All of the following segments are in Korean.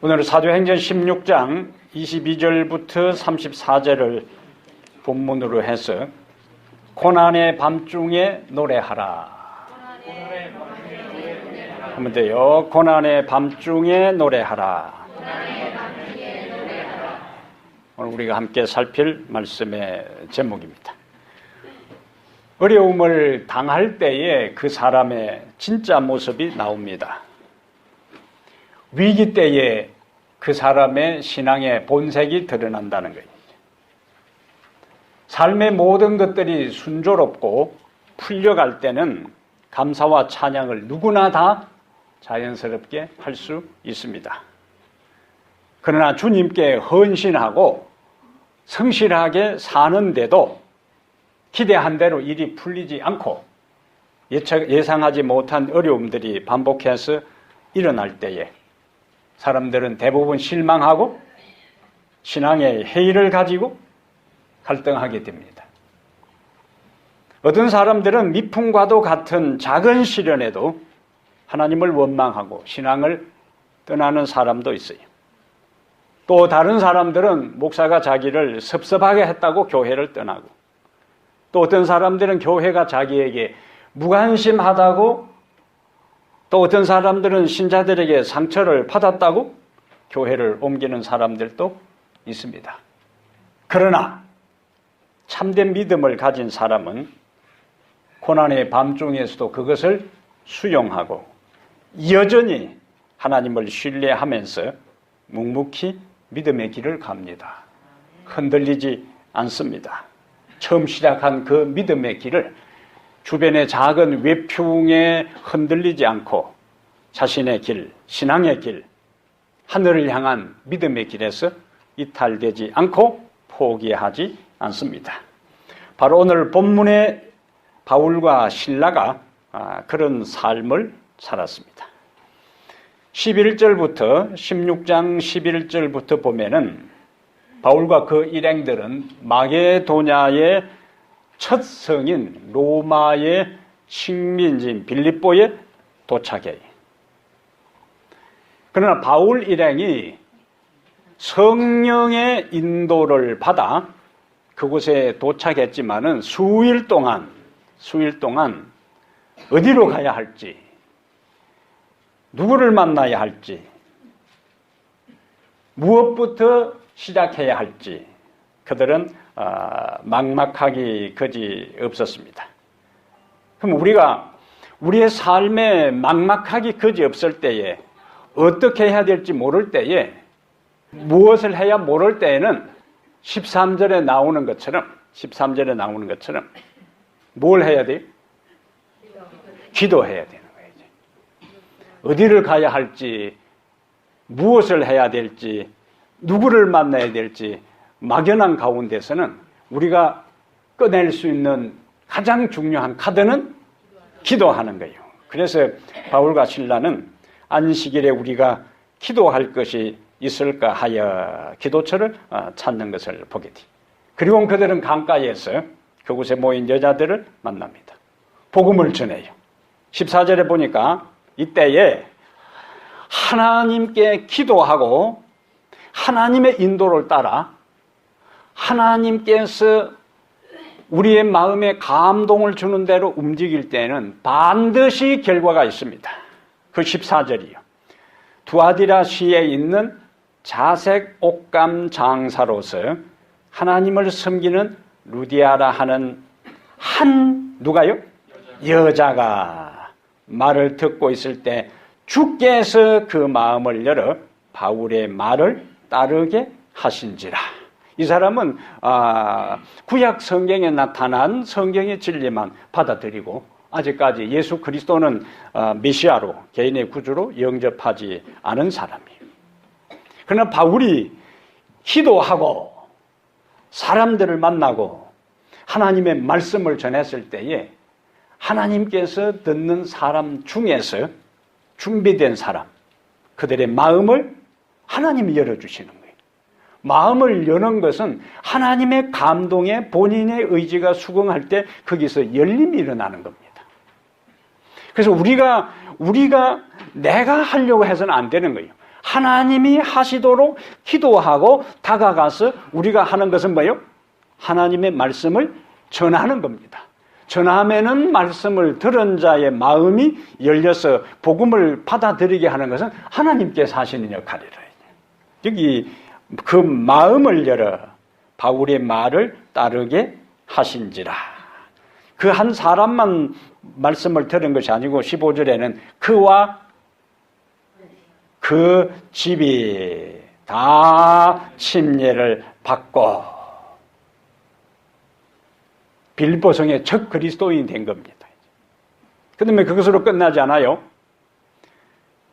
오늘은 사도행전 16장 22절부터 34절을 본문으로 해서 고난의 밤중에 노래하라. 하면 돼요. 고난의 밤중에 노래하라. 오늘 우리가 함께 살필 말씀의 제목입니다. 어려움을 당할 때에 그 사람의 진짜 모습이 나옵니다. 위기 때에 그 사람의 신앙의 본색이 드러난다는 거예요. 삶의 모든 것들이 순조롭고 풀려갈 때는 감사와 찬양을 누구나 다 자연스럽게 할 수 있습니다. 그러나 주님께 헌신하고 성실하게 사는데도 기대한 대로 일이 풀리지 않고 예상하지 못한 어려움들이 반복해서 일어날 때에 사람들은 대부분 실망하고 신앙의 회의를 가지고 갈등하게 됩니다. 어떤 사람들은 미풍과도 같은 작은 시련에도 하나님을 원망하고 신앙을 떠나는 사람도 있어요. 또 다른 사람들은 목사가 자기를 섭섭하게 했다고 교회를 떠나고, 또 어떤 사람들은 교회가 자기에게 무관심하다고, 또 어떤 사람들은 신자들에게 상처를 받았다고 교회를 옮기는 사람들도 있습니다. 그러나 참된 믿음을 가진 사람은 고난의 밤중에서도 그것을 수용하고 여전히 하나님을 신뢰하면서 묵묵히 믿음의 길을 갑니다. 흔들리지 않습니다. 처음 시작한 그 믿음의 길을 주변의 작은 외풍에 흔들리지 않고 자신의 길, 신앙의 길, 하늘을 향한 믿음의 길에서 이탈되지 않고 포기하지 않습니다. 바로 오늘 본문의 바울과 실라가 그런 삶을 살았습니다. 11절부터 16장 11절부터 보면은 바울과 그 일행들은 마게도냐의 첫 성인 로마의 식민지인 빌립보에 도착해요. 그러나 바울 일행이 성령의 인도를 받아 그곳에 도착했지만은 수일 동안 어디로 가야 할지, 누구를 만나야 할지, 무엇부터 시작해야 할지 그들은 막막하기 그지 없었습니다. 그럼 우리가 우리의 삶에 막막하기 그지 없을 때에 어떻게 해야 될지 모를 때에 무엇을 해야 모를 때에는 13절에 나오는 것처럼 뭘 해야 돼요? 기도해야 되는 거예요. 어디를 가야 할지, 무엇을 해야 될지, 누구를 만나야 될지 막연한 가운데서는 우리가 꺼낼 수 있는 가장 중요한 카드는 기도하는 거예요. 그래서 바울과 실라는 안식일에 우리가 기도할 것이 있을까 하여 기도처를 찾는 것을 보게 돼. 그리고 그들은 강가에서 그곳에 모인 여자들을 만납니다. 복음을 전해요. 14절에 보니까 이때에 하나님께 기도하고 하나님의 인도를 따라 하나님께서 우리의 마음에 감동을 주는 대로 움직일 때는 반드시 결과가 있습니다. 그 14절이요. 두아디라시에 있는 자색 옷감 장사로서 하나님을 섬기는 루디아라 하는 누가요? 여자가 말을 듣고 있을 때 주께서 그 마음을 열어 바울의 말을 따르게 하신지라. 이 사람은 구약 성경에 나타난 성경의 진리만 받아들이고 아직까지 예수 그리스도는 메시아로, 개인의 구주로 영접하지 않은 사람이에요. 그러나 바울이 기도하고 사람들을 만나고 하나님의 말씀을 전했을 때에 하나님께서 듣는 사람 중에서 준비된 사람, 그들의 마음을 하나님이 열어주시는 거예요. 마음을 여는 것은 하나님의 감동에 본인의 의지가 수긍할 때 거기서 열림이 일어나는 겁니다. 그래서 우리가 내가 하려고 해서는 안 되는 거예요. 하나님이 하시도록 기도하고 다가가서 우리가 하는 것은 뭐예요? 하나님의 말씀을 전하는 겁니다. 전하면은 말씀을 들은 자의 마음이 열려서 복음을 받아들이게 하는 것은 하나님께서 하시는 역할이라. 여기 그 마음을 열어 바울의 말을 따르게 하신지라. 그 한 사람만 말씀을 들은 것이 아니고 15절에는 그와 그 집이 다 침례를 받고 빌립보 성의 첫 그리스도인이 된 겁니다. 그런데 그것으로 끝나지 않아요.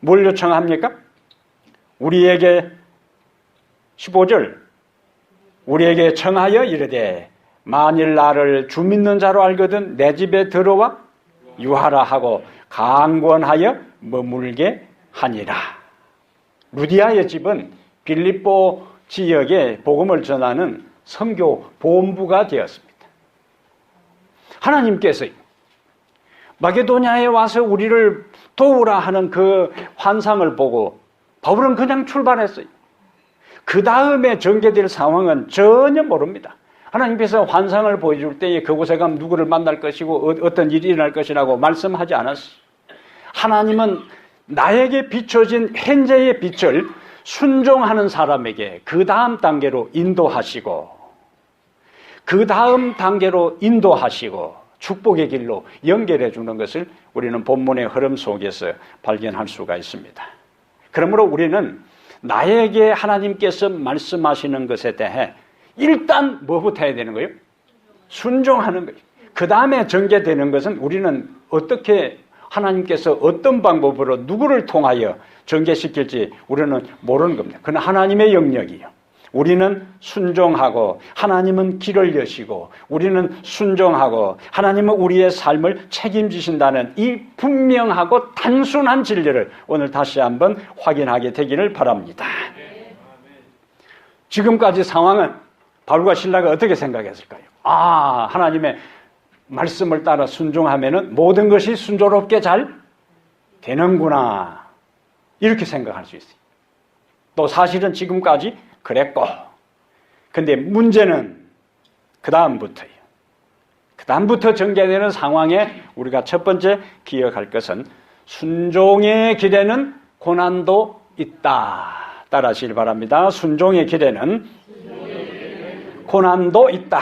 뭘 요청합니까? 우리에게 15절 우리에게 청하여 이르되 만일 나를 주 믿는 자로 알거든 내 집에 들어와 유하라 하고 강권하여 머물게 하니라. 루디아의 집은 빌립보 지역에 복음을 전하는 선교 본부가 되었습니다. 하나님께서 마게도냐에 와서 우리를 도우라 하는 그 환상을 보고 바울은 그냥 출발했어요. 그 다음에 전개될 상황은 전혀 모릅니다. 하나님께서 환상을 보여줄 때에 그곳에 가면 누구를 만날 것이고 어떤 일이 일어날 것이라고 말씀하지 않았어요. 하나님은 나에게 비춰진 현재의 빛을 순종하는 사람에게 그 다음 단계로 인도하시고 그 다음 단계로 인도하시고 축복의 길로 연결해 주는 것을 우리는 본문의 흐름 속에서 발견할 수가 있습니다. 그러므로 우리는 나에게 하나님께서 말씀하시는 것에 대해 일단 뭐부터 해야 되는 거예요? 순종하는 거예요. 그 다음에 전개되는 것은 우리는 어떻게 하나님께서 어떤 방법으로 누구를 통하여 전개시킬지 우리는 모르는 겁니다. 그건 하나님의 영역이에요. 우리는 순종하고 하나님은 길을 여시고 우리는 순종하고 하나님은 우리의 삶을 책임지신다는 이 분명하고 단순한 진리를 오늘 다시 한번 확인하게 되기를 바랍니다. 지금까지 상황은 바울과 실라가 어떻게 생각했을까요? 하나님의 말씀을 따라 순종하면은 모든 것이 순조롭게 잘 되는구나. 이렇게 생각할 수 있어요. 또 사실은 지금까지 그랬고. 근데 문제는 그 다음부터예요. 그 다음부터 전개되는 상황에 우리가 첫 번째 기억할 것은 순종의 길에는 고난도 있다. 따라하시길 바랍니다. 순종의 길에는 고난도 있다.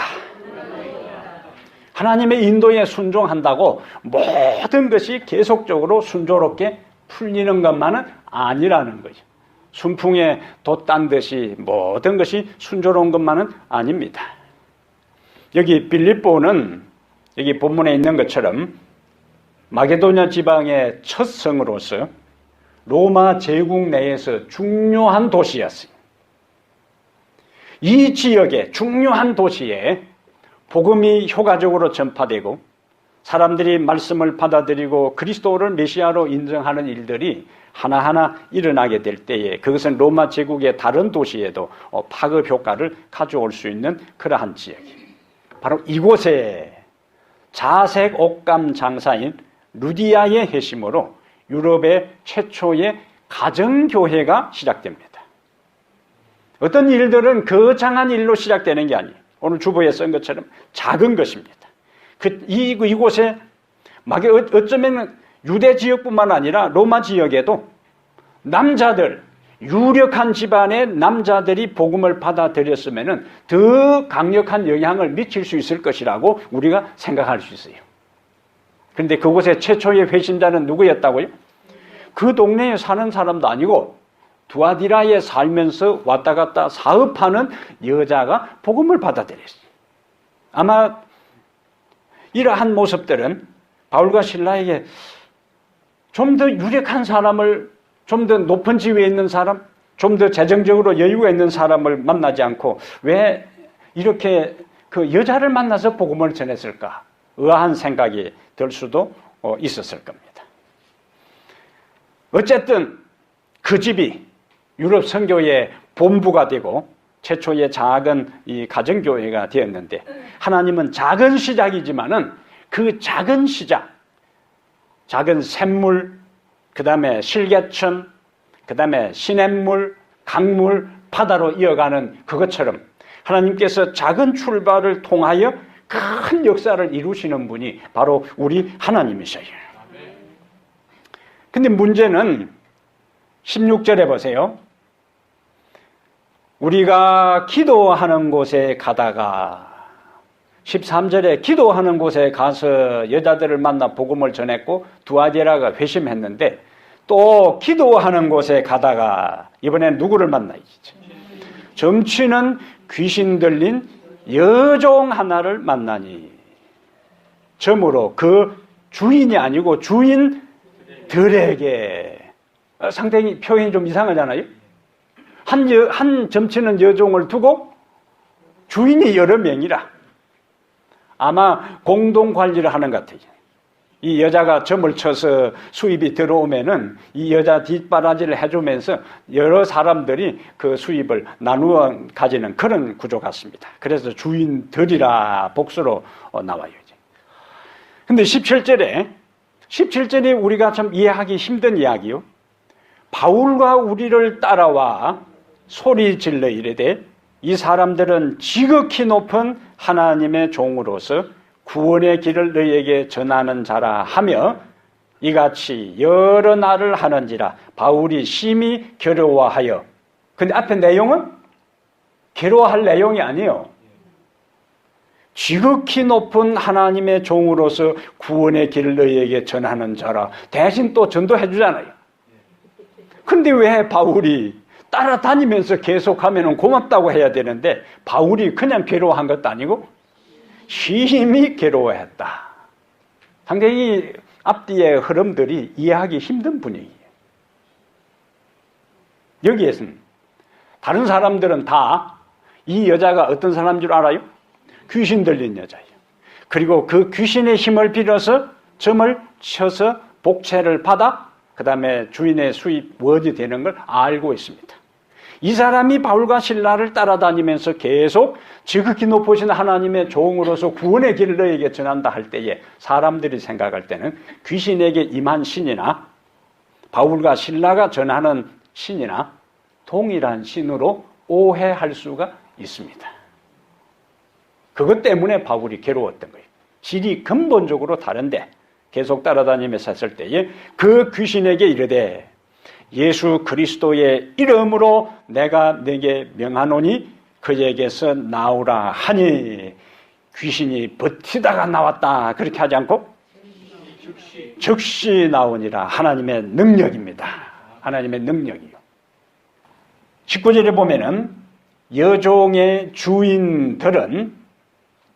하나님의 인도에 순종한다고 모든 것이 계속적으로 순조롭게 풀리는 것만은 아니라는 거죠. 순풍에 돛단 듯이 모든 것이 순조로운 것만은 아닙니다. 여기 빌립보는 여기 본문에 있는 것처럼 마게도냐 지방의 첫 성으로서 로마 제국 내에서 중요한 도시였어요. 이 지역의 중요한 도시에 복음이 효과적으로 전파되고 사람들이 말씀을 받아들이고 그리스도를 메시아로 인정하는 일들이 하나하나 일어나게 될 때에 그것은 로마 제국의 다른 도시에도 파급 효과를 가져올 수 있는 그러한 지역이에요. 바로 이곳에 자색 옷감 장사인 루디아의 회심으로 유럽의 최초의 가정교회가 시작됩니다. 어떤 일들은 거창한 일로 시작되는 게 아니에요. 오늘 주보에 쓴 것처럼 작은 것입니다. 이곳에 어쩌면 유대 지역뿐만 아니라 로마 지역에도 남자들, 유력한 집안의 남자들이 복음을 받아들였으면 더 강력한 영향을 미칠 수 있을 것이라고 우리가 생각할 수 있어요. 그런데 그곳의 최초의 회심자는 누구였다고요? 그 동네에 사는 사람도 아니고 두아디라에 살면서 왔다 갔다 사업하는 여자가 복음을 받아들였어요. 아마 이러한 모습들은 바울과 실라에게 좀 더 유력한 사람을, 좀 더 높은 지위에 있는 사람, 좀 더 재정적으로 여유가 있는 사람을 만나지 않고 왜 이렇게 그 여자를 만나서 복음을 전했을까? 의아한 생각이 들 수도 있었을 겁니다. 어쨌든 그 집이 유럽 선교의 본부가 되고 최초의 작은 이 가정교회가 되었는데 하나님은 작은 시작이지만은 그 작은 시작, 작은 샘물, 그 다음에 실개천, 그 다음에 시냇물, 강물, 바다로 이어가는 그것처럼 하나님께서 작은 출발을 통하여 큰 역사를 이루시는 분이 바로 우리 하나님이셔요. 근데 문제는 16절에 보세요. 우리가 기도하는 곳에 가다가 13절에 기도하는 곳에 가서 여자들을 만나 복음을 전했고 두아디라가 회심했는데 또 기도하는 곳에 가다가 이번엔 누구를 만나야지? 점치는 귀신 들린 여종 하나를 만나니 점으로 그 주인이 아니고 주인들에게 상당히 표현이 좀 이상하잖아요. 한 점치는 여종을 두고 주인이 여러 명이라 아마 공동 관리를 하는 것 같아요. 이 여자가 점을 쳐서 수입이 들어오면은 이 여자 뒷바라지를 해주면서 여러 사람들이 그 수입을 나누어 가지는 그런 구조 같습니다. 그래서 주인들이라 복수로 나와요. 근데 17절에 우리가 참 이해하기 힘든 이야기요. 바울과 우리를 따라와 소리 질러 이르되 이 사람들은 지극히 높은 하나님의 종으로서 구원의 길을 너희에게 전하는 자라 하며 이같이 여러 날을 하는지라 바울이 심히 괴로워하여. 근데 앞에 내용은 괴로워할 내용이 아니에요. 지극히 높은 하나님의 종으로서 구원의 길을 너희에게 전하는 자라. 대신 또 전도해 주잖아요. 근데 왜 바울이 따라다니면서 계속하면 고맙다고 해야 되는데 바울이 그냥 괴로워한 것도 아니고 심히 괴로워했다. 상당히 앞뒤의 흐름들이 이해하기 힘든 분위기예요. 여기에서는 다른 사람들은 다 이 여자가 어떤 사람인 줄 알아요? 귀신 들린 여자예요. 그리고 그 귀신의 힘을 빌어서 점을 쳐서 복채를 받아 그 다음에 주인의 수입 워지 되는 걸 알고 있습니다. 이 사람이 바울과 실라를 따라다니면서 계속 지극히 높으신 하나님의 종으로서 구원의 길을 너에게 전한다 할 때에 사람들이 생각할 때는 귀신에게 임한 신이나 바울과 실라가 전하는 신이나 동일한 신으로 오해할 수가 있습니다. 그것 때문에 바울이 괴로웠던 거예요. 질이 근본적으로 다른데 계속 따라다니면서 했을 때에 그 귀신에게 이르되 예수 그리스도의 이름으로 내가 내게 명하노니 그에게서 나오라 하니 귀신이 버티다가 나왔다. 그렇게 하지 않고 즉시 나오니라. 하나님의 능력입니다. 하나님의 능력이요. 19절에 보면은 여종의 주인들은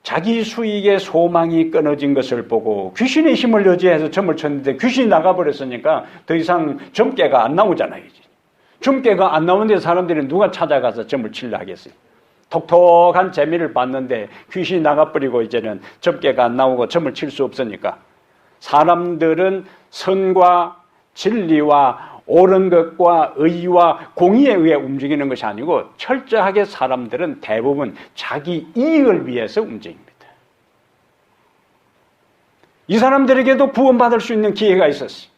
자기 수익의 소망이 끊어진 것을 보고 귀신의 힘을 의지해서 점을 쳤는데 귀신이 나가버렸으니까 더 이상 점괘가 안 나오잖아요. 점괘가 안 나오는데 사람들이 누가 찾아가서 점을 치려 하겠어요. 독특한 재미를 봤는데 귀신이 나가버리고 이제는 점괘가 안 나오고 점을 칠 수 없으니까 사람들은 선과 진리와 옳은 것과 의와 공의에 의해 움직이는 것이 아니고 철저하게 사람들은 대부분 자기 이익을 위해서 움직입니다. 이 사람들에게도 구원받을 수 있는 기회가 있었어요.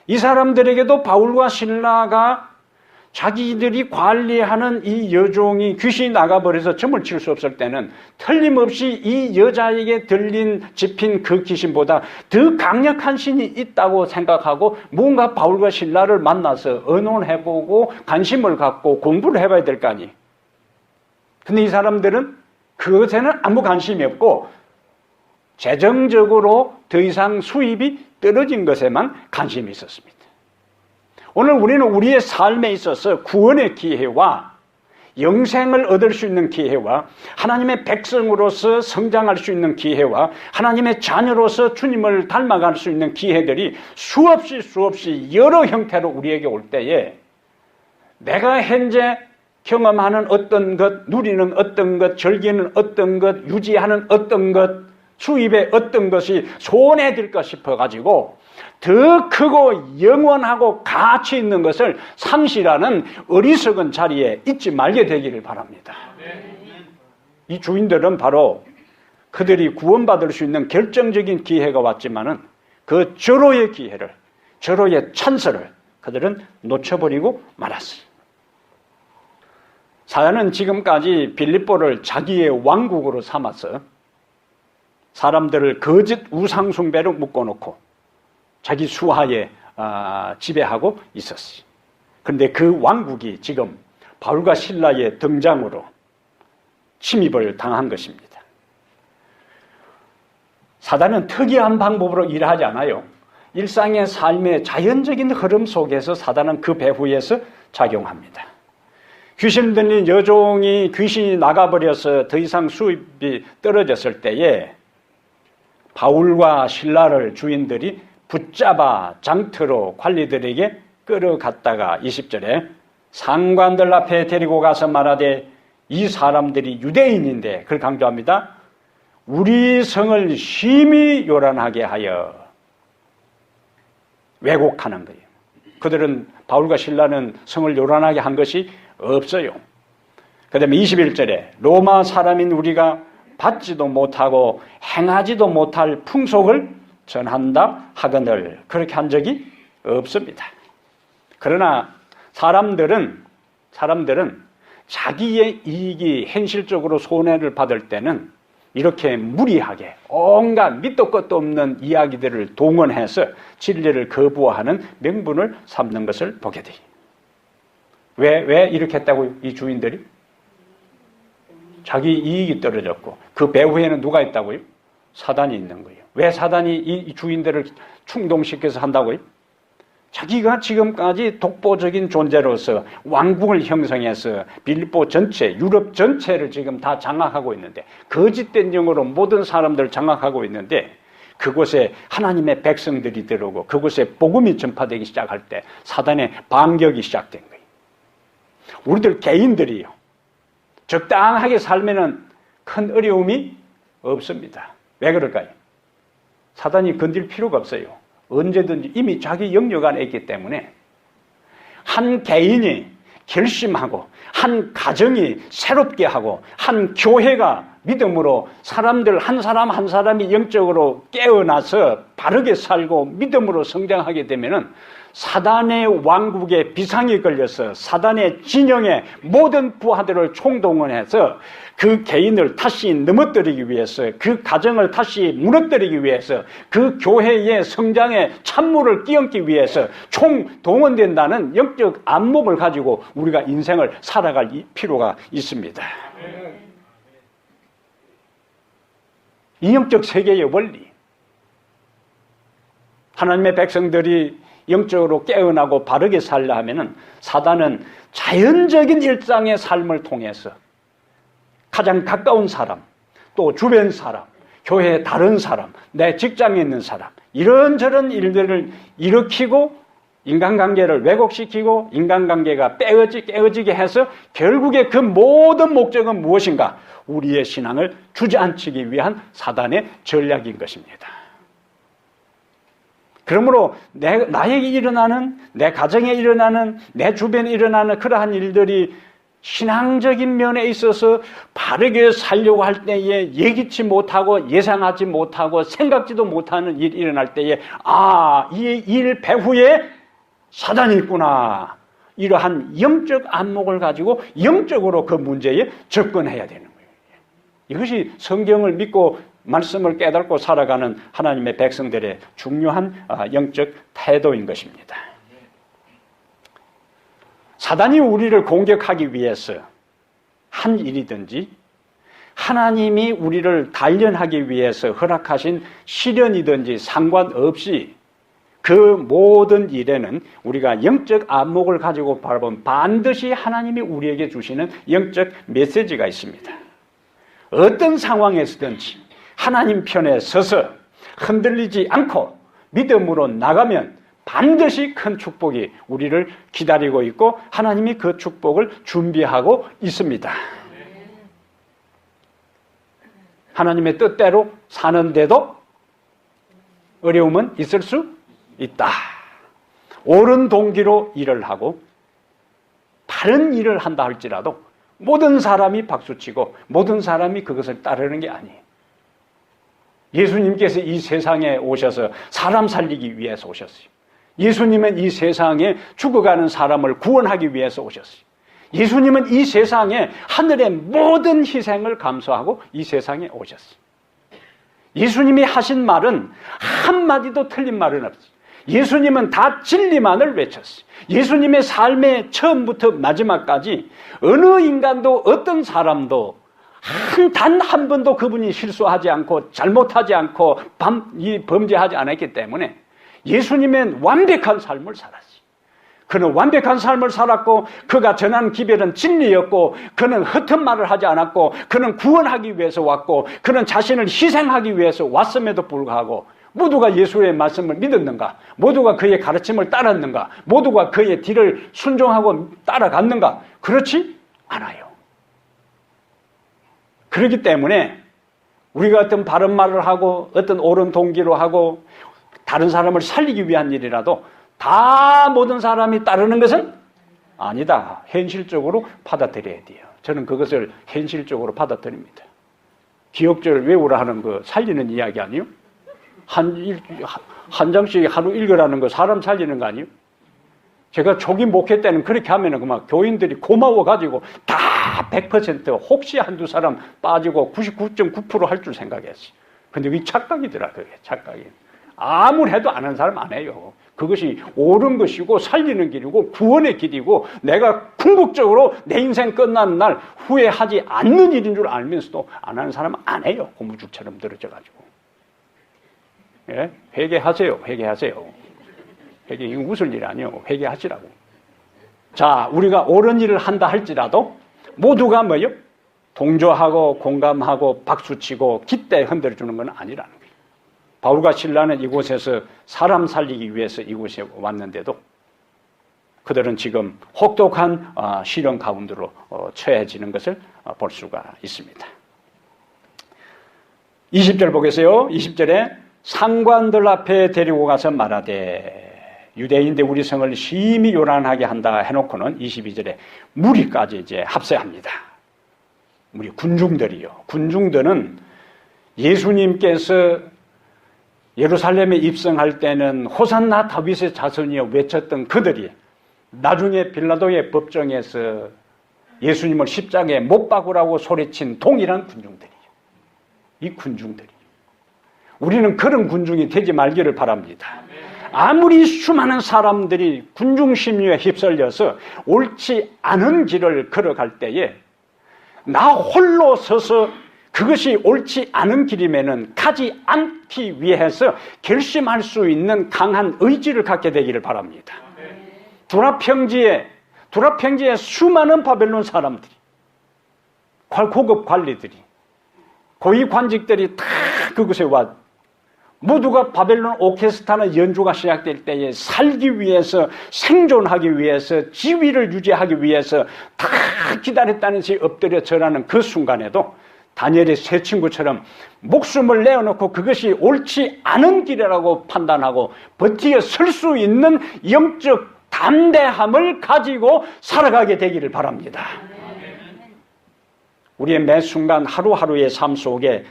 이 사람들에게도 바울과 실라가 자기들이 관리하는 이 여종이 귀신이 나가버려서 점을 칠 수 없을 때는 틀림없이 이 여자에게 집힌 그 귀신보다 더 강력한 신이 있다고 생각하고 뭔가 바울과 실라를 만나서 의논해보고 관심을 갖고 공부를 해봐야 될 거 아니에요. 근데 이 사람들은 그것에는 아무 관심이 없고 재정적으로 더 이상 수입이 떨어진 것에만 관심이 있었습니다. 오늘 우리는 우리의 삶에 있어서 구원의 기회와 영생을 얻을 수 있는 기회와 하나님의 백성으로서 성장할 수 있는 기회와 하나님의 자녀로서 주님을 닮아갈 수 있는 기회들이 수없이 여러 형태로 우리에게 올 때에 내가 현재 경험하는 어떤 것, 누리는 어떤 것, 즐기는 어떤 것, 유지하는 어떤 것, 수입의 어떤 것이 손해될까 싶어가지고 더 크고 영원하고 가치 있는 것을 상실하는 어리석은 자리에 있지 말게 되기를 바랍니다. 이 주인들은 바로 그들이 구원받을 수 있는 결정적인 기회가 왔지만은 그 절호의 기회를, 절호의 찬스를 그들은 놓쳐버리고 말았어요. 사단은 지금까지 빌립보를 자기의 왕국으로 삼아서 사람들을 거짓 우상 숭배로 묶어놓고 자기 수하에 지배하고 있었어요. 그런데 그 왕국이 지금 바울과 실라의 등장으로 침입을 당한 것입니다. 사단은 특이한 방법으로 일하지 않아요. 일상의 삶의 자연적인 흐름 속에서 사단은 그 배후에서 작용합니다. 귀신 들린 여종이 귀신이 나가버려서 더 이상 수입이 떨어졌을 때에 바울과 실라를 주인들이 붙잡아 장터로 관리들에게 끌어갔다가 20절에 상관들 앞에 데리고 가서 말하되 이 사람들이 유대인인데, 그걸 강조합니다. 우리 성을 심히 요란하게 하여 왜곡하는 거예요. 그들은 바울과 실라는 성을 요란하게 한 것이 없어요. 그 다음에 21절에 로마 사람인 우리가 받지도 못하고 행하지도 못할 풍속을 전한다 하거늘 그렇게 한 적이 없습니다. 그러나 사람들은 자기의 이익이 현실적으로 손해를 받을 때는 이렇게 무리하게 온갖 밑도 끝도 없는 이야기들을 동원해서 진리를 거부하는 명분을 삼는 것을 보게 돼요. 왜 이렇게 했다고요? 이 주인들이? 자기 이익이 떨어졌고 그 배후에는 누가 있다고요? 사단이 있는 거예요. 왜 사단이 이 주인들을 충동시켜서 한다고요? 자기가 지금까지 독보적인 존재로서 왕국을 형성해서 빌립보 전체, 유럽 전체를 지금 다 장악하고 있는데, 거짓된 영으로 모든 사람들을 장악하고 있는데, 그곳에 하나님의 백성들이 들어오고 그곳에 복음이 전파되기 시작할 때 사단의 반격이 시작된 거예요. 우리들 개인들이요, 적당하게 살면은 큰 어려움이 없습니다. 왜 그럴까요? 사단이 건들 필요가 없어요. 언제든지 이미 자기 영역 안에 있기 때문에 한 개인이 결심하고 한 가정이 새롭게 하고 한 교회가 믿음으로 사람들 한 사람 한 사람이 영적으로 깨어나서 바르게 살고 믿음으로 성장하게 되면은 사단의 왕국에 비상이 걸려서 사단의 진영의 모든 부하들을 총동원해서 그 개인을 다시 넘어뜨리기 위해서, 그 가정을 다시 무너뜨리기 위해서, 그 교회의 성장에 찬물을 끼얹기 위해서 총동원된다는 영적 안목을 가지고 우리가 인생을 살아갈 필요가 있습니다. 이 영적 세계의 원리, 하나님의 백성들이 영적으로 깨어나고 바르게 살려 하면은 사단은 자연적인 일상의 삶을 통해서 가장 가까운 사람, 또 주변 사람, 교회의 다른 사람, 내 직장에 있는 사람, 이런저런 일들을 일으키고 인간관계를 왜곡시키고 인간관계가 깨어지게 해서 결국에 그 모든 목적은 무엇인가? 우리의 신앙을 주저앉히기 위한 사단의 전략인 것입니다. 그러므로 나에게 일어나는, 내 가정에 일어나는, 내 주변에 일어나는 그러한 일들이 신앙적인 면에 있어서 바르게 살려고 할 때에 예기치 못하고 예상하지 못하고 생각지도 못하는 일이 일어날 때에 이 일 배후에 사단이 있구나. 이러한 영적 안목을 가지고 영적으로 그 문제에 접근해야 되는 거예요. 이것이 성경을 믿고 말씀을 깨닫고 살아가는 하나님의 백성들의 중요한 영적 태도인 것입니다. 사단이 우리를 공격하기 위해서 한 일이든지 하나님이 우리를 단련하기 위해서 허락하신 시련이든지 상관없이 그 모든 일에는 우리가 영적 안목을 가지고 바라보면 반드시 하나님이 우리에게 주시는 영적 메시지가 있습니다. 어떤 상황에서든지 하나님 편에 서서 흔들리지 않고 믿음으로 나가면 반드시 큰 축복이 우리를 기다리고 있고 하나님이 그 축복을 준비하고 있습니다. 하나님의 뜻대로 사는데도 어려움은 있을 수 있다. 옳은 동기로 일을 하고 바른 일을 한다 할지라도 모든 사람이 박수치고 모든 사람이 그것을 따르는 게 아니에요. 예수님께서 이 세상에 오셔서 사람 살리기 위해서 오셨어요. 예수님은 이 세상에 죽어가는 사람을 구원하기 위해서 오셨어요. 예수님은 이 세상에 하늘의 모든 희생을 감수하고 이 세상에 오셨어요. 예수님이 하신 말은 한마디도 틀린 말은 없어요. 예수님은 다 진리만을 외쳤어요. 예수님의 삶의 처음부터 마지막까지 어느 인간도 어떤 사람도 단 한 번도 그분이 실수하지 않고 잘못하지 않고 범죄하지 않았기 때문에 예수님은 완벽한 삶을 살았어요. 그는 완벽한 삶을 살았고 그가 전한 기별은 진리였고 그는 헛된 말을 하지 않았고 그는 구원하기 위해서 왔고 그는 자신을 희생하기 위해서 왔음에도 불구하고 모두가 예수의 말씀을 믿었는가? 모두가 그의 가르침을 따랐는가? 모두가 그의 뒤를 순종하고 따라갔는가? 그렇지 않아요. 그렇기 때문에 우리가 어떤 바른 말을 하고 어떤 옳은 동기로 하고 다른 사람을 살리기 위한 일이라도 다 모든 사람이 따르는 것은 아니다. 현실적으로 받아들여야 돼요. 저는 그것을 현실적으로 받아들입니다. 기억절 외우라 하는 거 살리는 이야기 아니에요? 한 장씩 하루 읽으라는 거 사람 살리는 거 아니에요? 제가 초기 목회 때는 그렇게 하면은 그만 교인들이 고마워가지고 다 100% 혹시 한두 사람 빠지고 99.9% 할 줄 생각했어요. 근데 그게 착각이더라, 그게 착각이. 아무리 해도 안 하는 사람 안 해요. 그것이 옳은 것이고 살리는 길이고 구원의 길이고 내가 궁극적으로 내 인생 끝나는 날 후회하지 않는 일인 줄 알면서도 안 하는 사람은 안 해요. 고무줄처럼 늘어져가지고. 예? 회개하세요. 회개하세요. 회개, 이거 웃을 일이 아니에요. 회개하시라고. 자, 우리가 옳은 일을 한다 할지라도 모두가 뭐요? 동조하고 공감하고 박수치고 기대 흔들어주는 건 아니라는 거예요. 바울과 실라는 이곳에서 사람 살리기 위해서 이곳에 왔는데도 그들은 지금 혹독한 시련 가운데로 처해지는 것을 볼 수가 있습니다. 20절 보겠어요. 20절에 상관들 앞에 데리고 가서 말하되 유대인데 우리 성을 심히 요란하게 한다 해놓고는 22절에 무리까지 이제 합세합니다. 우리 군중들이요. 군중들은 예수님께서 예루살렘에 입성할 때는 호산나 다윗의 자손이여 외쳤던 그들이 나중에 빌라도의 법정에서 예수님을 십자가에 못 박으라고 소리친 동일한 군중들이에요. 이 군중들이. 우리는 그런 군중이 되지 말기를 바랍니다. 아무리 수많은 사람들이 군중 심리에 휩쓸려서 옳지 않은 길을 걸어갈 때에 나 홀로 서서 그것이 옳지 않은 길이면은 가지 않기 위해서 결심할 수 있는 강한 의지를 갖게 되기를 바랍니다. 두라 평지에 수많은 바벨론 사람들이, 고급 관리들이, 고위 관직들이 다 그곳에 와 모두가 바벨론 오케스트라나 연주가 시작될 때에 살기 위해서 생존하기 위해서 지위를 유지하기 위해서 다 기다렸다는 시 엎드려 절하는 그 순간에도 다니엘의 세 친구처럼 목숨을 내어놓고 그것이 옳지 않은 길이라고 판단하고 버티어 설 수 있는 영적 담대함을 가지고 살아가게 되기를 바랍니다. 우리의 매 순간 하루하루의 삶 속에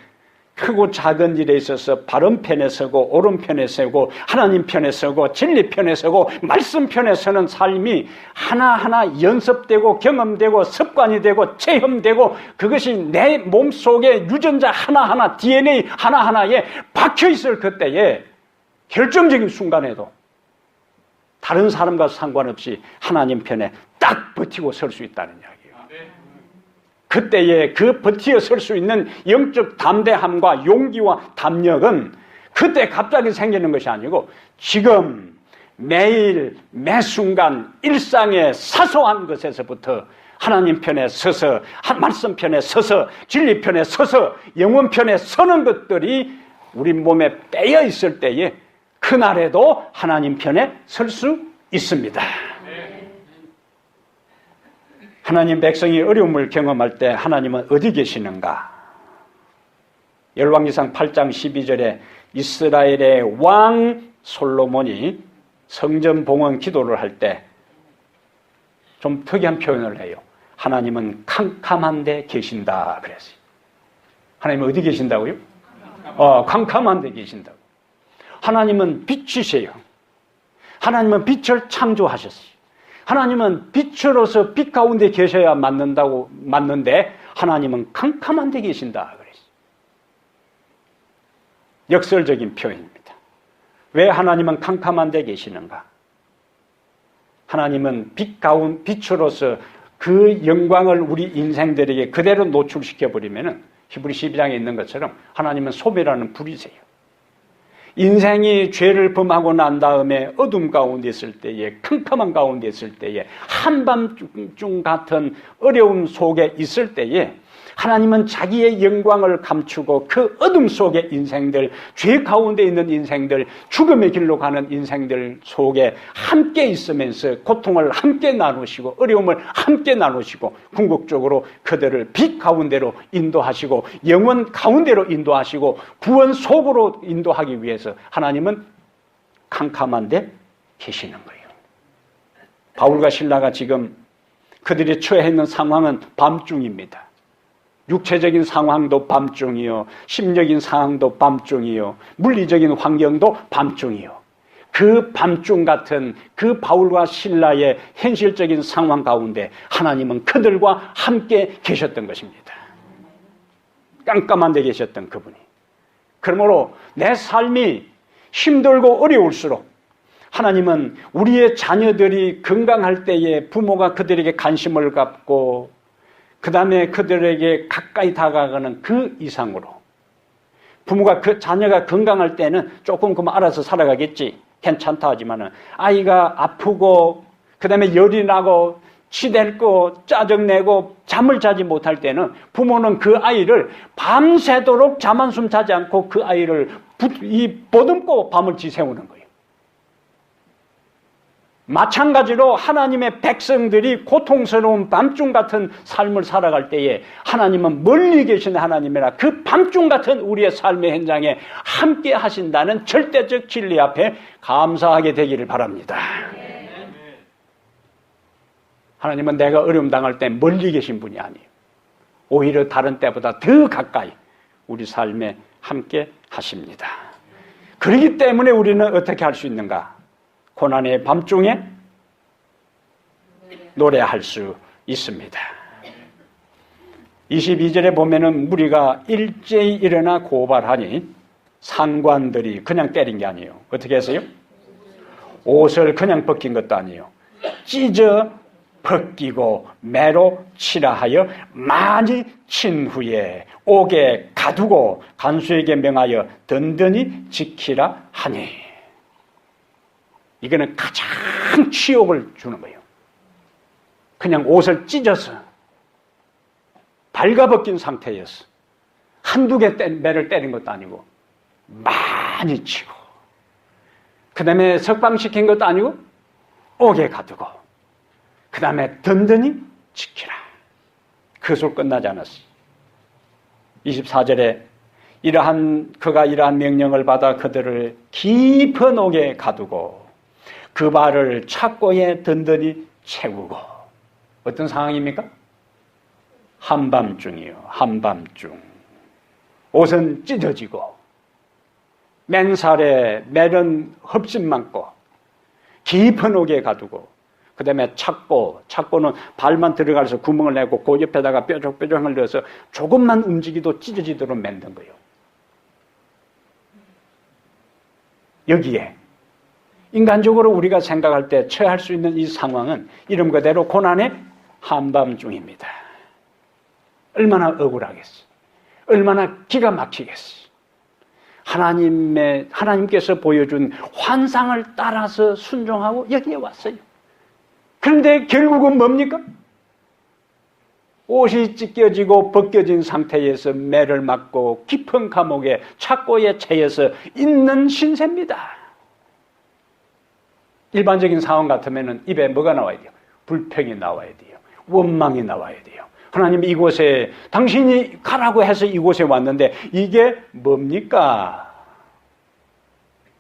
크고 작은 일에 있어서 바른 편에 서고 오른편에 서고 하나님 편에 서고 진리 편에 서고 말씀 편에 서는 삶이 하나하나 연습되고 경험되고 습관이 되고 체험되고 그것이 내 몸속에 유전자 하나하나 DNA 하나하나에 박혀있을 그때에 결정적인 순간에도 다른 사람과 상관없이 하나님 편에 딱 버티고 설 수 있다는 이야기예요. 그때에 그 버티어 설 수 있는 영적 담대함과 용기와 담력은 그때 갑자기 생기는 것이 아니고 지금 매일 매 순간 일상의 사소한 것에서부터 하나님 편에 서서 말씀 편에 서서 진리 편에 서서 영원 편에 서는 것들이 우리 몸에 빼어 있을 때에 그날에도 하나님 편에 설 수 있습니다. 하나님 백성이 어려움을 경험할 때 하나님은 어디 계시는가? 열왕기상 8장 12절에 이스라엘의 왕 솔로몬이 성전 봉헌 기도를 할 때 좀 특이한 표현을 해요. 하나님은 캄캄한 데 계신다 그랬어요. 하나님은 어디 계신다고요? 캄캄한 데 계신다고. 하나님은 빛이세요. 하나님은 빛을 창조하셨어요. 하나님은 빛으로서 빛 가운데 계셔야 맞는데 하나님은 캄캄한 데 계신다 그랬어요. 역설적인 표현입니다. 왜 하나님은 캄캄한 데 계시는가? 하나님은 빛으로서 그 영광을 우리 인생들에게 그대로 노출시켜버리면 히브리 12장에 있는 것처럼 하나님은 소멸하는 불이세요. 인생이 죄를 범하고 난 다음에 어둠 가운데 있을 때에, 캄캄한 가운데 있을 때에, 한밤중 같은 어려움 속에 있을 때에 하나님은 자기의 영광을 감추고 그 어둠 속의 인생들, 죄 가운데 있는 인생들, 죽음의 길로 가는 인생들 속에 함께 있으면서 고통을 함께 나누시고 어려움을 함께 나누시고 궁극적으로 그들을 빛 가운데로 인도하시고 영원 가운데로 인도하시고 구원 속으로 인도하기 위해서 하나님은 캄캄한 데 계시는 거예요. 바울과 실라가 지금 그들이 처해 있는 상황은 밤중입니다. 육체적인 상황도 밤중이요, 심적인 상황도 밤중이요, 물리적인 환경도 밤중이요. 그 밤중 같은 그 바울과 실라의 현실적인 상황 가운데 하나님은 그들과 함께 계셨던 것입니다. 깜깜한 데 계셨던 그분이. 그러므로 내 삶이 힘들고 어려울수록 하나님은 우리의 자녀들이 건강할 때에 부모가 그들에게 관심을 갖고 그 다음에 그들에게 가까이 다가가는 그 이상으로 부모가 그 자녀가 건강할 때는 조금 그만 알아서 살아가겠지 괜찮다 하지만은 아이가 아프고 그 다음에 열이 나고 치댈고 짜증내고 잠을 자지 못할 때는 부모는 그 아이를 밤새도록 잠 한숨 자지 않고 그 아이를 보듬고 밤을 지새우는 거예요. 마찬가지로 하나님의 백성들이 고통스러운 밤중 같은 삶을 살아갈 때에 하나님은 멀리 계신 하나님이라 그 밤중 같은 우리의 삶의 현장에 함께 하신다는 절대적 진리 앞에 감사하게 되기를 바랍니다. 하나님은 내가 어려움 당할 때 멀리 계신 분이 아니에요. 오히려 다른 때보다 더 가까이 우리 삶에 함께 하십니다. 그렇기 때문에 우리는 어떻게 할 수 있는가? 고난의 밤중에 노래할 수 있습니다. 22절에 보면은 무리가 일제히 일어나 고발하니 상관들이 그냥 때린 게 아니에요. 어떻게 했어요? 옷을 그냥 벗긴 것도 아니에요. 찢어 벗기고 매로 치라 하여 많이 친 후에 옥에 가두고 간수에게 명하여 든든히 지키라 하니. 이거는 가장 치욕을 주는 거예요. 그냥 옷을 찢어서 발가벗긴 상태였어. 한두 개 매를 때린 것도 아니고 많이 치고 그 다음에 석방시킨 것도 아니고 옥에 가두고 그 다음에 든든히 지키라. 그것으로 끝나지 않았어요. 24절에 그가 이러한 명령을 받아 그들을 깊은 옥에 가두고 그 발을 착고에 든든히 채우고. 어떤 상황입니까? 한밤중이요. 한밤중. 옷은 찢어지고 맨살에 매는 흡심 많고 깊은 옥에 가두고 그 다음에 착고는 발만 들어가서 구멍을 내고 그 옆에다가 뾰족뾰족을 넣어서 조금만 움직이도 찢어지도록 만든 거예요. 여기에 인간적으로 우리가 생각할 때 처할 수 있는 이 상황은 이름 그대로 고난의 한밤중입니다. 얼마나 억울하겠어. 얼마나 기가 막히겠어. 하나님께서 보여준 환상을 따라서 순종하고 여기에 왔어요. 그런데 결국은 뭡니까? 옷이 찢겨지고 벗겨진 상태에서 매를 맞고 깊은 감옥에 착고에 채여서 있는 신세입니다. 일반적인 상황 같으면 입에 뭐가 나와야 돼요? 불평이 나와야 돼요. 원망이 나와야 돼요. 하나님 이곳에 당신이 가라고 해서 이곳에 왔는데 이게 뭡니까?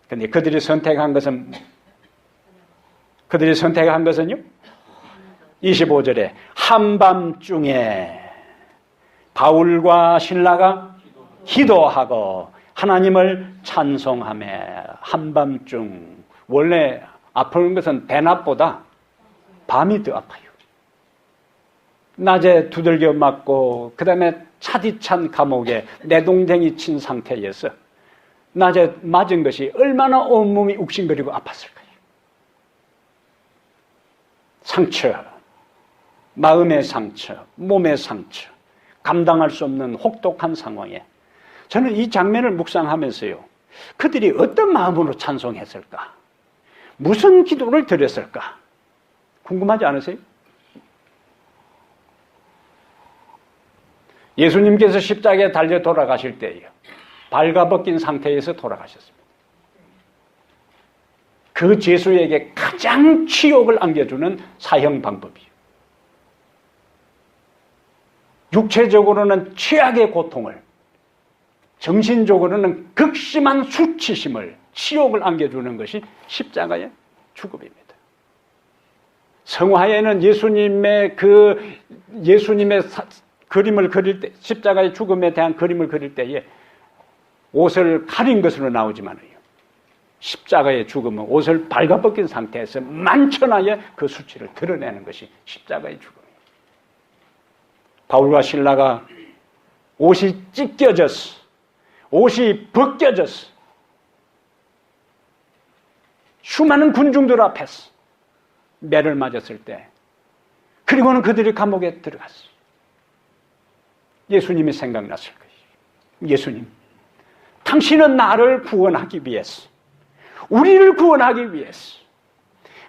근데 그들이 선택한 것은요? 25절에 한밤중에 바울과 실라가 기도하고 하나님을 찬송하며 한밤중 원래 아픈 것은 대낮보다 밤이 더 아파요. 낮에 두들겨 맞고 그 다음에 차디찬 감옥에 내동댕이 친 상태에서 낮에 맞은 것이 얼마나 온몸이 욱신거리고 아팠을까요? 상처, 마음의 상처, 몸의 상처, 감당할 수 없는 혹독한 상황에 저는 이 장면을 묵상하면서요, 그들이 어떤 마음으로 찬송했을까? 무슨 기도를 드렸을까? 궁금하지 않으세요? 예수님께서 십자가에 달려 돌아가실 때에요, 발가벗긴 상태에서 돌아가셨습니다. 그 죄수에게 가장 치욕을 안겨주는 사형 방법이에요. 육체적으로는 최악의 고통을, 정신적으로는 극심한 수치심을, 치욕을 안겨주는 것이 십자가의 죽음입니다. 성화에는 예수님의 그림을 그릴 때, 십자가의 죽음에 대한 그림을 그릴 때에 옷을 가린 것으로 나오지만요, 십자가의 죽음은 옷을 발가벗긴 상태에서 만천하에 그 수치를 드러내는 것이 십자가의 죽음이에요. 바울과 실라가 옷이 찢겨졌어, 옷이 벗겨졌어, 수많은 군중들 앞에서 매를 맞았을 때, 그리고는 그들이 감옥에 들어갔어요. 예수님이 생각났을 거예요. 예수님, 당신은 나를 구원하기 위해서, 우리를 구원하기 위해서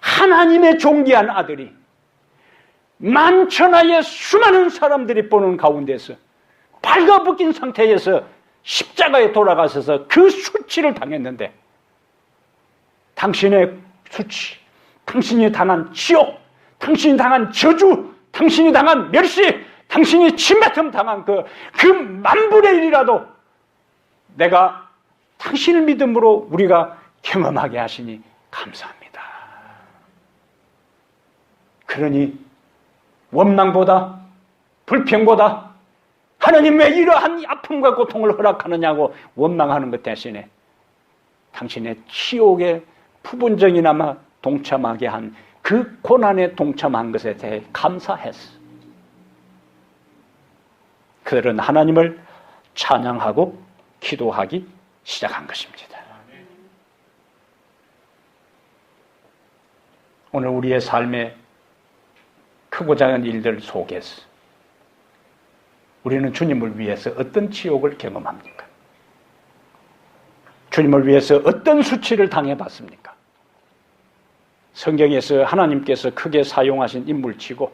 하나님의 존귀한 아들이 만천하의 수많은 사람들이 보는 가운데서 발가벗긴 상태에서 십자가에 돌아가셔서 그 수치를 당했는데, 당신의 수치, 당신이 당한 지옥, 당신이 당한 저주, 당신이 당한 멸시, 당신이 침뱉음 당한 그 만분의 일이라도 내가 당신을 믿음으로 우리가 경험하게 하시니 감사합니다. 그러니 원망보다, 불평보다 하나님 왜 이러한 아픔과 고통을 허락하느냐고 원망하는 것 대신에 당신의 치욕의 부분적이나마 동참하게 한 그 고난에 동참한 것에 대해 감사했어. 그들은 하나님을 찬양하고 기도하기 시작한 것입니다. 오늘 우리의 삶에 크고 작은 일들 속에서 우리는 주님을 위해서 어떤 치욕을 경험합니까? 주님을 위해서 어떤 수치를 당해봤습니까? 성경에서 하나님께서 크게 사용하신 인물치고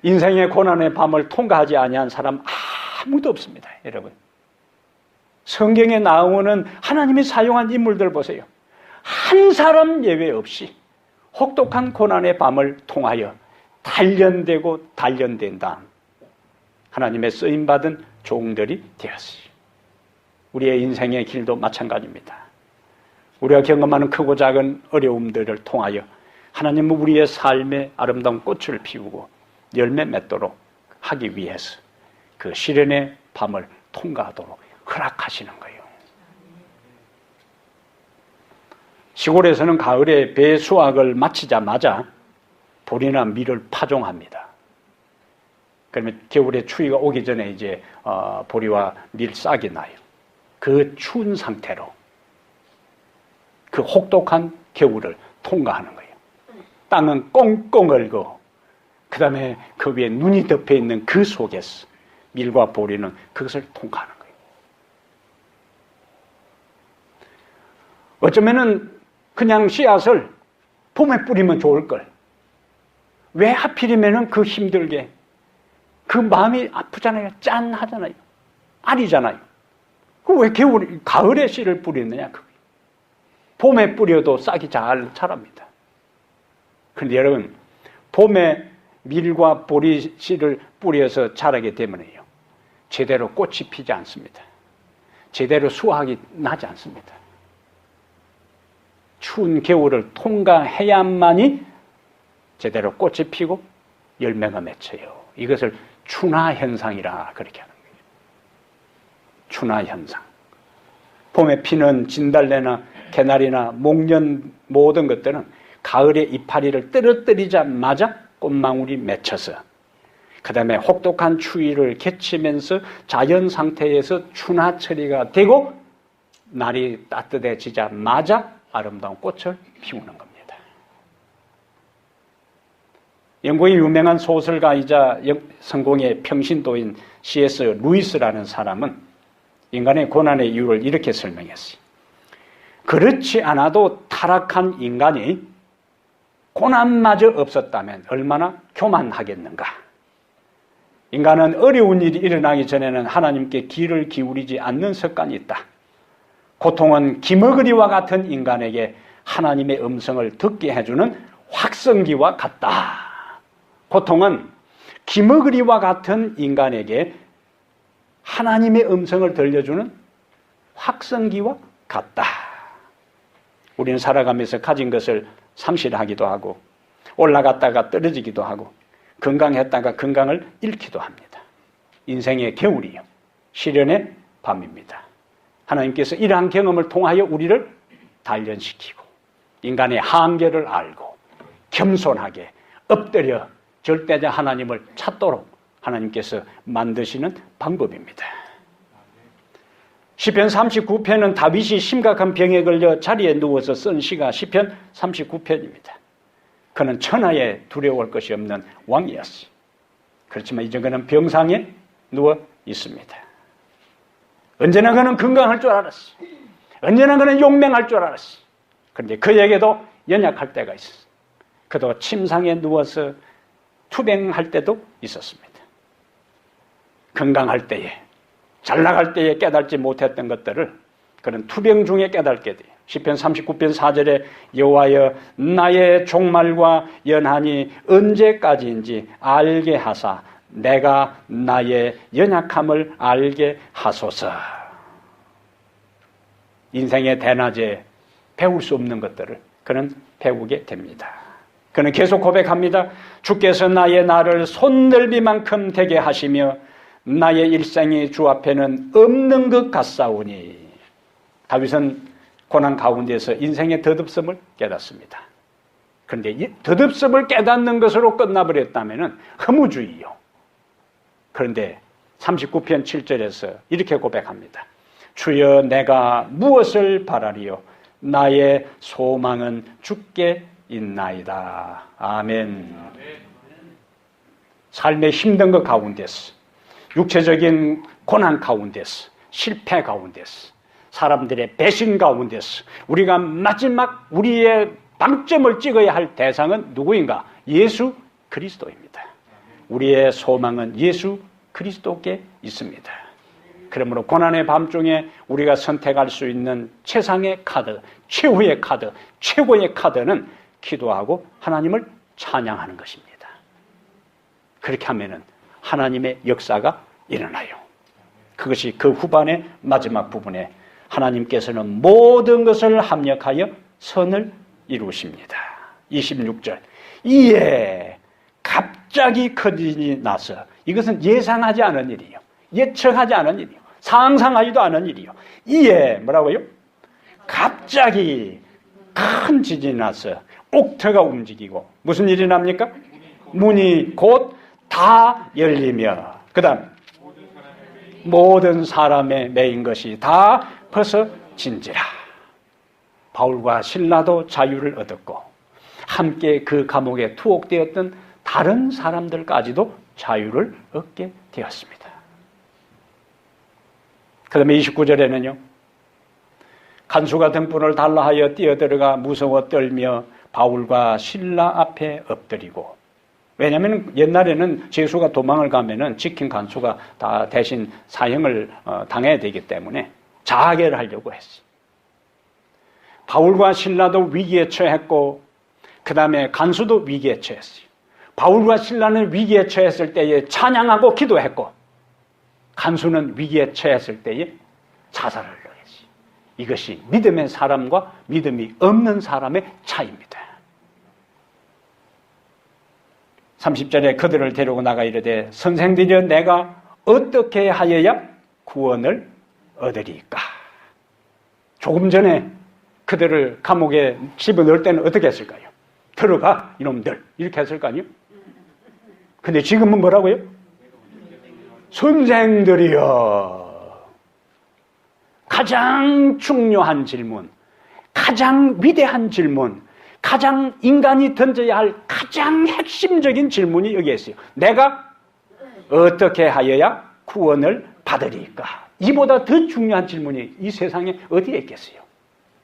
인생의 고난의 밤을 통과하지 아니한 사람 아무도 없습니다. 여러분, 성경에 나오는 하나님이 사용한 인물들 보세요. 한 사람 예외 없이 혹독한 고난의 밤을 통하여 단련되고 단련된다 하나님의 쓰임받은 종들이 되었어요. 우리의 인생의 길도 마찬가지입니다. 우리가 경험하는 크고 작은 어려움들을 통하여 하나님은 우리의 삶에 아름다운 꽃을 피우고 열매 맺도록 하기 위해서 그 시련의 밤을 통과하도록 허락하시는 거예요. 시골에서는 가을에 배 수확을 마치자마자 보리나 밀을 파종합니다. 그러면 겨울에 추위가 오기 전에 이제 보리와 밀 싹이 나요. 그 추운 상태로 그 혹독한 겨울을 통과하는 거예요. 땅은 꽁꽁 얼고 그 다음에 그 위에 눈이 덮여 있는 그 속에서 밀과 보리는 그것을 통과하는 거예요. 어쩌면은 그냥 씨앗을 봄에 뿌리면 좋을 걸. 왜 하필이면은 그 힘들게, 그 마음이 아프잖아요. 짠하잖아요. 알이잖아요. 그 왜 가을에 씨를 뿌리느냐? 봄에 뿌려도 싹이 잘 자랍니다. 그런데 여러분, 봄에 밀과 보리 씨를 뿌려서 자라게 되면요, 제대로 꽃이 피지 않습니다. 제대로 수확이 나지 않습니다. 추운 겨울을 통과해야만이 제대로 꽃이 피고 열매가 맺혀요. 이것을 춘화현상이라 그렇게 하는 거예요. 춘화현상. 봄에 피는 진달래나 개나리나 목련 모든 것들은 가을의 이파리를 떨어뜨리자마자 꽃망울이 맺혀서 그 다음에 혹독한 추위를 개치면서 자연 상태에서春하철이가 되고 날이 따뜻해지자마자 아름다운 꽃을 피우는 겁니다. 영국의 유명한 소설가이자 성공의 평신도인 C.S. 루이스라는 사람은 인간의 고난의 이유를 이렇게 설명했어요. 그렇지 않아도 타락한 인간이 고난마저 없었다면 얼마나 교만하겠는가. 인간은 어려운 일이 일어나기 전에는 하나님께 귀를 기울이지 않는 습관이 있다. 고통은 기머거리와 같은 인간에게 하나님의 음성을 듣게 해주는 확성기와 같다. 고통은 기머거리와 같은 인간에게 하나님의 음성을 들려주는 확성기와 같다. 우리는 살아가면서 가진 것을 상실하기도 하고 올라갔다가 떨어지기도 하고 건강했다가 건강을 잃기도 합니다. 인생의 겨울이요, 시련의 밤입니다. 하나님께서 이러한 경험을 통하여 우리를 단련시키고 인간의 한계를 알고 겸손하게 엎드려 절대자 하나님을 찾도록 하나님께서 만드시는 방법입니다. 시편 39편은 다윗이 심각한 병에 걸려 자리에 누워서 쓴 시가 시편 39편입니다. 그는 천하에 두려워할 것이 없는 왕이었어요. 그렇지만 이제 그는 병상에 누워 있습니다. 언제나 그는 건강할 줄 알았어요. 언제나 그는 용맹할 줄 알았어요. 그런데 그에게도 연약할 때가 있었어요. 그도 침상에 누워서 투병할 때도 있었습니다. 건강할 때에, 잘 나갈 때에 깨닫지 못했던 것들을 그는 투병 중에 깨닫게 돼요. 시편 39편 4절에 여호와여 나의 종말과 연한이 언제까지인지 알게 하사 내가 나의 연약함을 알게 하소서. 인생의 대낮에 배울 수 없는 것들을 그는 배우게 됩니다. 그는 계속 고백합니다. 주께서 나의 날을 손넓이만큼 되게 하시며 나의 일생이 주 앞에는 없는 것 같사오니. 다윗은 고난 가운데서 인생의 덧없음을 깨닫습니다. 그런데 이 덧없음을 깨닫는 것으로 끝나버렸다면 허무주의요. 그런데 39편 7절에서 이렇게 고백합니다. 주여 내가 무엇을 바라리요? 나의 소망은 주께 있나이다. 아멘. 삶의 힘든 것 가운데서, 육체적인 고난 가운데서, 실패 가운데서, 사람들의 배신 가운데서 우리가 마지막 우리의 방점을 찍어야 할 대상은 누구인가? 예수 그리스도입니다. 우리의 소망은 예수 그리스도께 있습니다. 그러므로 고난의 밤중에 우리가 선택할 수 있는 최상의 카드, 최후의 카드, 최고의 카드는 기도하고 하나님을 찬양하는 것입니다. 그렇게 하면은 하나님의 역사가 일어나요. 그것이 그 후반의 마지막 부분에 하나님께서는 모든 것을 합력하여 선을 이루십니다. 26절. 이에 갑자기 큰 지진이 나서, 이것은 예상하지 않은 일이요, 예측하지 않은 일이요, 상상하지도 않은 일이요. 이에 뭐라고요? 갑자기 큰 지진이 나서 옥터가 움직이고 무슨 일이 납니까? 문이 곧 다 열리며 그 다음 모든 사람의 매인 것이 다 벗어진지라. 바울과 실라도 자유를 얻었고 함께 그 감옥에 투옥되었던 다른 사람들까지도 자유를 얻게 되었습니다. 그 다음에 29절에는요. 간수가 등불을 달라 하여 뛰어들어가 무서워 떨며 바울과 실라 앞에 엎드리고, 왜냐하면 옛날에는 죄수가 도망을 가면은 지킨 간수가 다 대신 사형을 당해야 되기 때문에 자해를 하려고 했어요. 바울과 실라도 위기에 처했고 그 다음에 간수도 위기에 처했어요. 바울과 실라는 위기에 처했을 때에 찬양하고 기도했고 간수는 위기에 처했을 때에 자살을 했어요. 이것이 믿음의 사람과 믿음이 없는 사람의 차이입니다. 30절에 그들을 데리고 나가 이르되 선생들이여 내가 어떻게 하여야 구원을 얻으리까? 조금 전에 그들을 감옥에 집어넣을 때는 어떻게 했을까요? 들어가 이놈들 이렇게 했을 거 아니에요? 근데 지금은 뭐라고요? 선생들이여. 가장 중요한 질문, 가장 위대한 질문, 가장 인간이 던져야 할 가장 핵심적인 질문이 여기에 있어요. 내가 어떻게 하여야 구원을 받으리까? 이보다 더 중요한 질문이 이 세상에 어디에 있겠어요?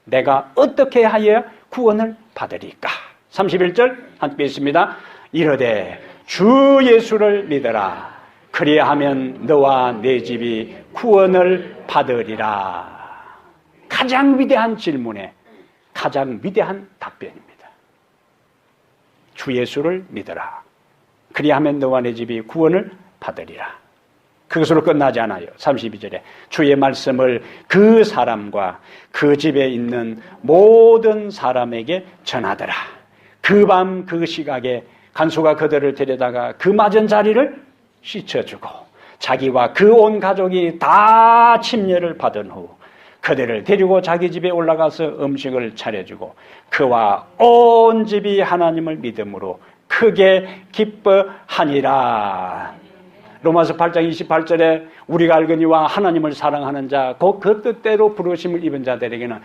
내가 어떻게 하여야 구원을 받으리까? 31절 함께 있습니다. 이르되 주 예수를 믿어라. 그리하면 너와 내 집이 구원을 받으리라. 가장 위대한 질문에 가장 위대한 답변입니다. 주 예수를 믿어라. 그리하면 너와 내 집이 구원을 받으리라. 그것으로 끝나지 않아요. 32절에 주의 말씀을 그 사람과 그 집에 있는 모든 사람에게 전하더라. 그 밤 그 시각에 간수가 그들을 데려다가 그 맞은 자리를 씻어주고 자기와 그 온 가족이 다 침례를 받은 후 그들을 데리고 자기 집에 올라가서 음식을 차려주고 그와 온 집이 하나님을 믿음으로 크게 기뻐하니라. 로마서 8장 28절에 우리가 알거니와 하나님을 사랑하는 자 곧 그 뜻대로 부르심을 입은 자들에게는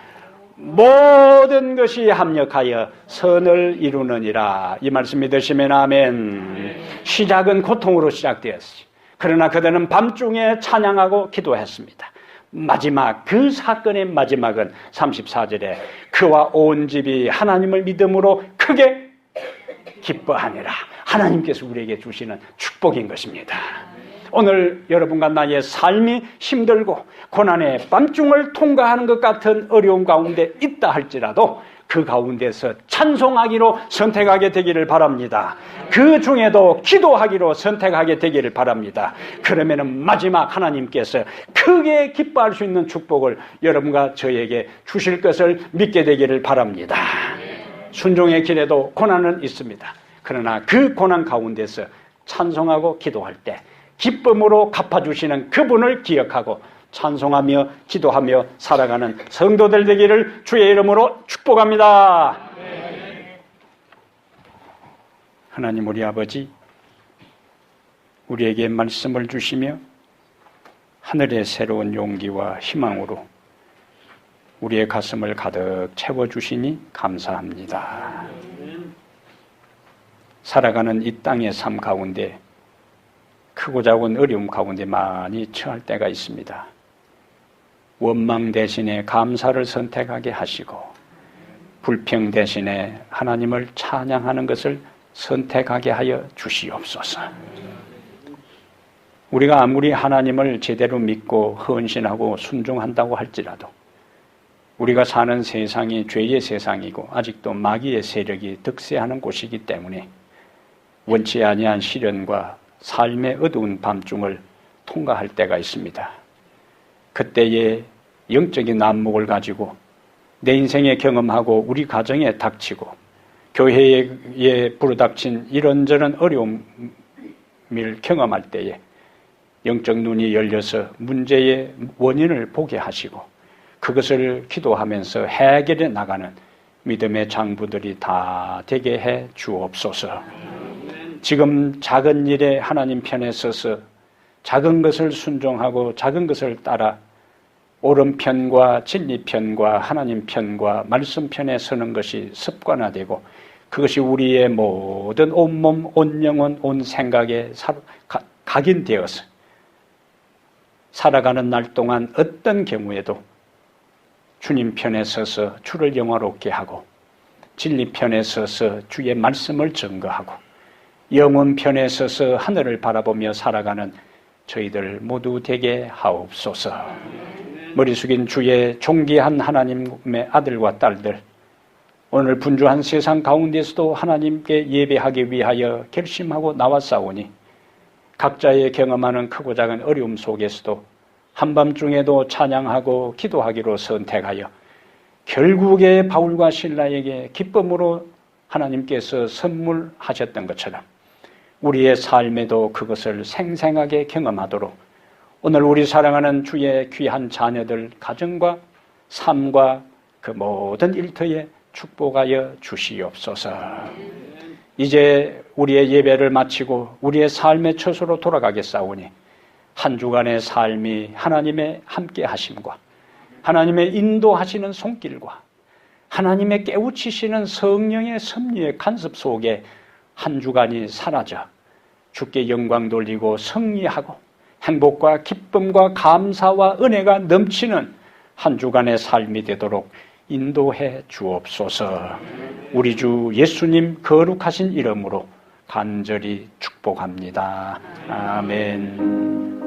모든 것이 합력하여 선을 이루느니라. 이 말씀 믿으시면 아멘. 시작은 고통으로 시작되었어요. 그러나 그들은 밤중에 찬양하고 기도했습니다. 마지막 그 사건의 마지막은 34절에 그와 온 집이 하나님을 믿음으로 크게 기뻐하니라. 하나님께서 우리에게 주시는 축복인 것입니다. 오늘 여러분과 나의 삶이 힘들고 고난의 밤중을 통과하는 것 같은 어려움 가운데 있다 할지라도 그 가운데서 찬송하기로 선택하게 되기를 바랍니다. 그 중에도 기도하기로 선택하게 되기를 바랍니다. 그러면은 마지막 하나님께서 크게 기뻐할 수 있는 축복을 여러분과 저에게 주실 것을 믿게 되기를 바랍니다. 순종의 길에도 고난은 있습니다. 그러나 그 고난 가운데서 찬송하고 기도할 때 기쁨으로 갚아주시는 그분을 기억하고 찬송하며 기도하며 살아가는 성도들 되기를 주의 이름으로 축복합니다. 하나님 우리 아버지, 우리에게 말씀을 주시며 하늘의 새로운 용기와 희망으로 우리의 가슴을 가득 채워주시니 감사합니다. 살아가는 이 땅의 삶 가운데 크고 작은 어려움 가운데 많이 처할 때가 있습니다. 원망 대신에 감사를 선택하게 하시고 불평 대신에 하나님을 찬양하는 것을 선택하게 하여 주시옵소서. 우리가 아무리 하나님을 제대로 믿고 헌신하고 순종한다고 할지라도 우리가 사는 세상이 죄의 세상이고 아직도 마귀의 세력이 득세하는 곳이기 때문에 원치 아니한 시련과 삶의 어두운 밤중을 통과할 때가 있습니다. 그때의 영적인 안목을 가지고 내 인생에 경험하고 우리 가정에 닥치고 교회에 불어닥친 이런저런 어려움을 경험할 때에 영적 눈이 열려서 문제의 원인을 보게 하시고 그것을 기도하면서 해결해 나가는 믿음의 장부들이 다 되게 해 주옵소서. 지금 작은 일에 하나님 편에 서서 작은 것을 순종하고 작은 것을 따라 옳은 편과 진리 편과 하나님 편과 말씀 편에 서는 것이 습관화되고 그것이 우리의 모든 온몸, 온 영혼, 온 생각에 각인되어서 살아가는 날 동안 어떤 경우에도 주님 편에 서서 주를 영화롭게 하고 진리 편에 서서 주의 말씀을 증거하고 영혼 편에 서서 하늘을 바라보며 살아가는 저희들 모두 되게 하옵소서. 머리 숙인 주의 존귀한 하나님의 아들과 딸들, 오늘 분주한 세상 가운데서도 하나님께 예배하기 위하여 결심하고 나왔사오니 각자의 경험하는 크고 작은 어려움 속에서도 한밤중에도 찬양하고 기도하기로 선택하여 결국에 바울과 실라에게 기쁨으로 하나님께서 선물하셨던 것처럼 우리의 삶에도 그것을 생생하게 경험하도록 오늘 우리 사랑하는 주의 귀한 자녀들 가정과 삶과 그 모든 일터에 축복하여 주시옵소서. 이제 우리의 예배를 마치고 우리의 삶의 처소로 돌아가겠사오니 한 주간의 삶이 하나님의 함께 하심과 하나님의 인도하시는 손길과 하나님의 깨우치시는 성령의 섭리의 간섭 속에 한 주간이 사라져 주께 영광 돌리고 승리하고 행복과 기쁨과 감사와 은혜가 넘치는 한 주간의 삶이 되도록 인도해 주옵소서. 우리 주 예수님 거룩하신 이름으로 간절히 축복합니다. 아멘.